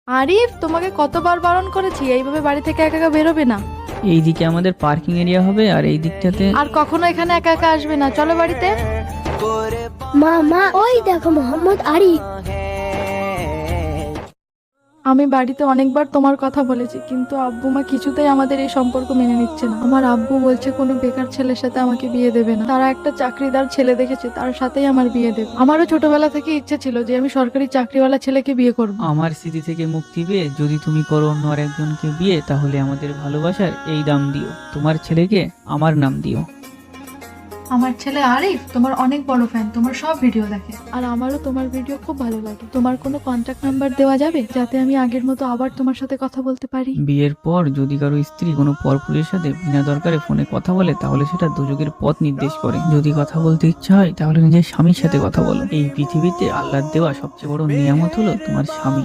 আরিফ, তোমাকে কতবার বারণ করেছি এইভাবে বাড়ি থেকে একা একা বেরোবে না। এইদিকে আমাদের পার্কিং এরিয়া হবে আর এই দিকটাতে। আর কখনো এখানে একা একা আসবে না, চলো বাড়িতে। মা মা ওই দেখো মোহাম্মদ আরিফ। আমি বাড়িতে অনেকবার তোমার কথা বলেছি, কিন্তু আব্বু মা কিছুতেই আমাদের এই সম্পর্ক মেনে নিচ্ছে না। আমার আব্বু বলছে কোনো বেকার ছেলের সাথে আমাকে বিয়ে দেবে না, তারা একটা চাকরিদার ছেলে দেখেছে, তার সাথেই আমার বিয়ে দেবে। আমারও ছোটবেলা থেকে ইচ্ছে ছিল যে আমি সরকারি চাকরিওয়ালা ছেলেকে বিয়ে করব। আমার স্মৃতি থেকে মুক্তি পেয়ে যদি তুমি করো অন্য আর একজনকে বিয়ে, তাহলে আমাদের ভালোবাসার এই দাম দিও, তোমার ছেলেকে আমার নাম দিও। আমার ছেলে আরিফ তোমার অনেক বড় ফ্যান, তোমার সব ভিডিও দেখে। আর আমারও তোমার ভিডিও খুব ভালো লাগে। তোমার কোনো কন্ট্যাক্ট নাম্বার দেওয়া যাবে, যাতে আমি আগের মতো আবার তোমার সাথে কথা বলতে পারি? বিয়ের পর যদি কারো স্ত্রী কোনো পরপুরুষের সাথে বিনা দরকারে ফোনে কথা বলে, তাহলে সেটা দুযোগের পথ নির্দেশ করে। যদি কথা বলতে ইচ্ছা হয়, তাহলে নিজের স্বামীর সাথে কথা বলো। এই পৃথিবীতে আল্লাহর দেওয়া সবচেয়ে বড় নিয়ামত হলো তোমার স্বামী।